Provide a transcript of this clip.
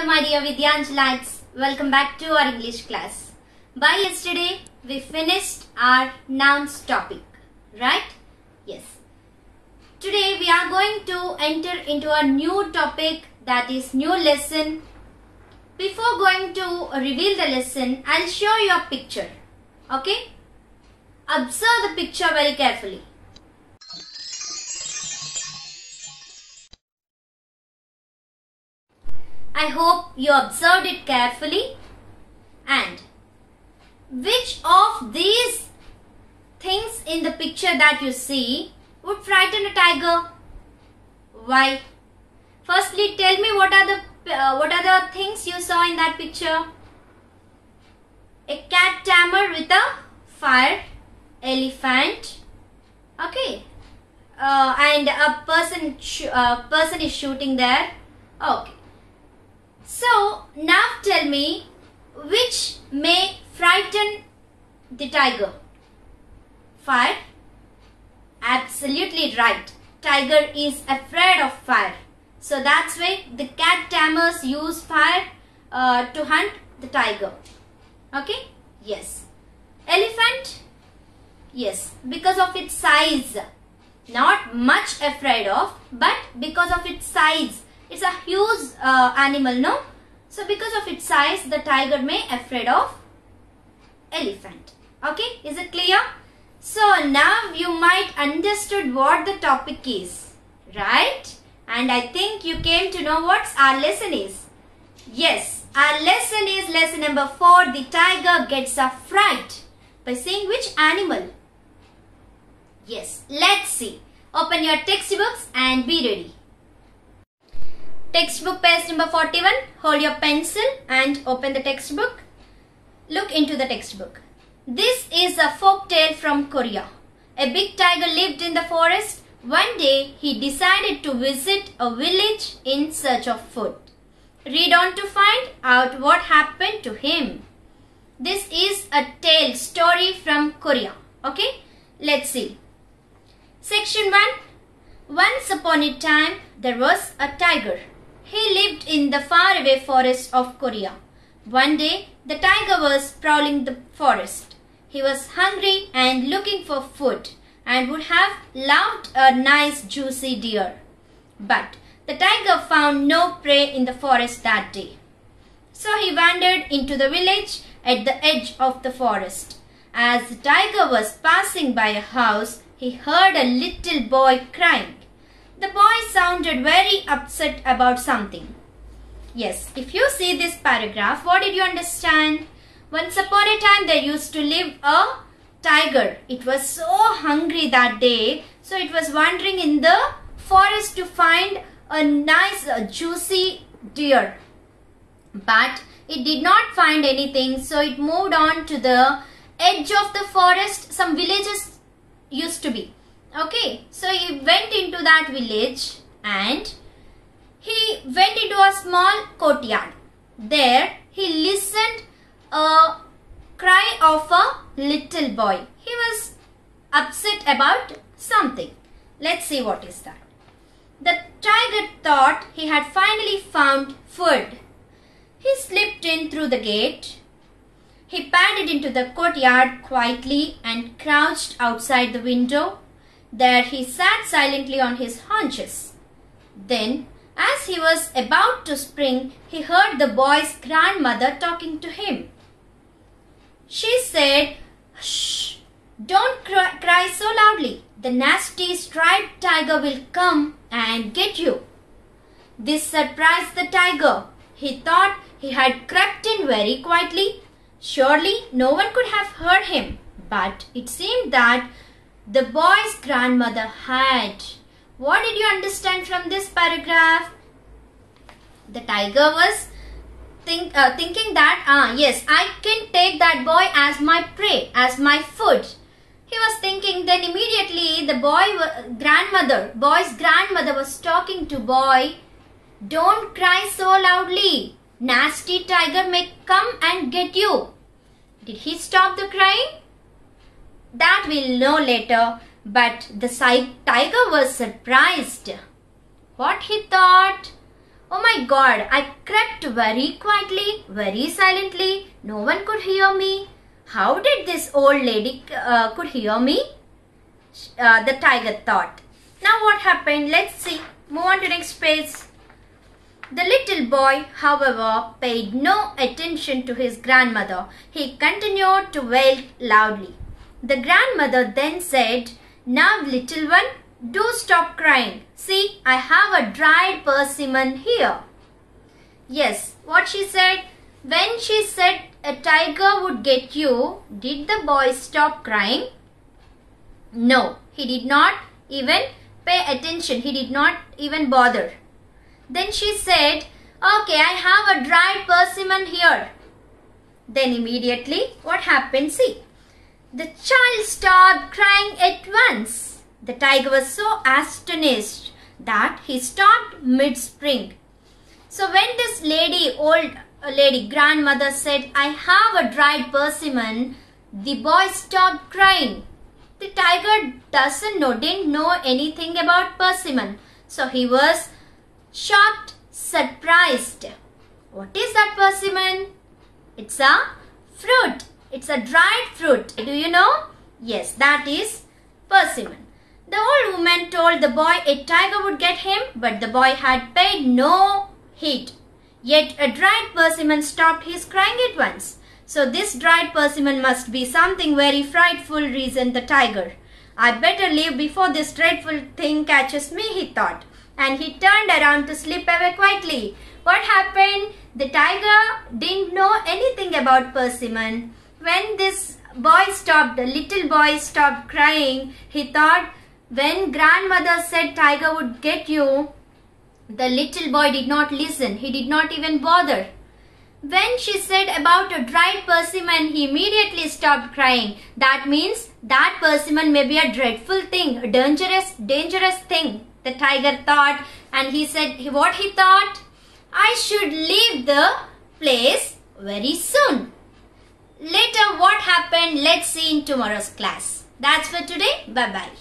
Hello my dear Vidyanjalites, welcome back to our English class. By yesterday, we finished our nouns topic, right? Yes. Today we are going to enter into a new topic, that is new lesson. Before going to reveal the lesson, I'll show you a picture, okay? Observe the picture very carefully. I hope you observed it carefully. And which of these things in the picture that you see would frighten a tiger? Why? Firstly, tell me what are the things you saw in that picture? A cat tamer with a fire, elephant, okay, and a person is shooting there. Okay. So now tell me, which may frighten the tiger? Fire? Absolutely right. Tiger is afraid of fire. So that's why the cat tamers use fire to hunt the tiger. Okay? Yes. Elephant? Yes. Because of its size. Not much afraid of, but because of its size. It's a huge animal, no? So because of its size, the tiger may afraid of elephant. Okay, is it clear? So now you might understood what the topic is, right? And I think you came to know what our lesson is. Yes, our lesson is lesson number 4. The tiger gets a fright by seeing which animal? Yes, let's see. Open your textbooks and be ready. Textbook page number 41. Hold your pencil and open the textbook. Look into the textbook. This is a folk tale from Korea. A big tiger lived in the forest. One day he decided to visit a village in search of food. Read on to find out what happened to him. This is a tale story from Korea. Okay, let's see. Section 1. Once upon a time there was a tiger. He lived in the faraway forest of Korea. One day, the tiger was prowling the forest. He was hungry and looking for food and would have loved a nice juicy deer. But the tiger found no prey in the forest that day. So he wandered into the village at the edge of the forest. As the tiger was passing by a house, he heard a little boy crying. The boy sounded very upset about something. Yes, if you see this paragraph, what did you understand? Once upon a time there used to live a tiger. It was so hungry that day, so it was wandering in the forest to find a nice juicy deer. But it did not find anything, so it moved on to the edge of the forest. Some villages used to be. Okay, so he went into that village and he went into a small courtyard. There he listened a cry of a little boy. He was upset about something. Let's see what is that. The tiger thought he had finally found food. He slipped in through the gate. He padded into the courtyard quietly and crouched outside the window. There he sat silently on his haunches. Then, as he was about to spring, he heard the boy's grandmother talking to him. She said, "Shh, don't cry so loudly. The nasty striped tiger will come and get you." This surprised the tiger. He thought he had crept in very quietly. Surely no one could have heard him. But it seemed that the boy's grandmother had. What did you understand from this paragraph? The tiger was thinking that, yes, I can take that boy as my prey, as my food. He was thinking. Then immediately the boy's grandmother was talking to boy. Don't cry so loudly. Nasty tiger may come and get you. Did he stop the crying? That we'll know later, but the tiger was surprised. What he thought? Oh my God, I crept very quietly, very silently. No one could hear me. How did this old lady could hear me? The tiger thought. Now what happened? Let's see. Move on to next page. The little boy, however, paid no attention to his grandmother. He continued to wail loudly. The grandmother then said, "Now, little one, do stop crying. See, I have a dried persimmon here." Yes, what she said? When she said a tiger would get you, did the boy stop crying? No, he did not even pay attention. He did not even bother. Then she said, "Okay, I have a dried persimmon here." Then immediately, what happened? See, the child stopped crying at once. The tiger was so astonished that he stopped mid-spring. So when this old lady grandmother said, "I have a dried persimmon," the boy stopped crying. The tiger didn't know anything about persimmon. So he was shocked, surprised. What is that persimmon? It's a fruit. It's a dried fruit. Do you know? Yes, that is persimmon. The old woman told the boy a tiger would get him, but the boy had paid no heed. Yet a dried persimmon stopped his crying at once. So this dried persimmon must be something very frightful, reasoned the tiger. "I better leave before this dreadful thing catches me," he thought. And he turned around to slip away quietly. What happened? The tiger didn't know anything about persimmon. When this little boy stopped crying, he thought when grandmother said tiger would get you, the little boy did not listen. He did not even bother. When she said about a dried persimmon, he immediately stopped crying. That means that persimmon may be a dreadful thing, a dangerous thing, the tiger thought. And he said, what he thought? "I should leave the place very soon." Later, what happened? Let's see in tomorrow's class. That's for today. Bye-bye.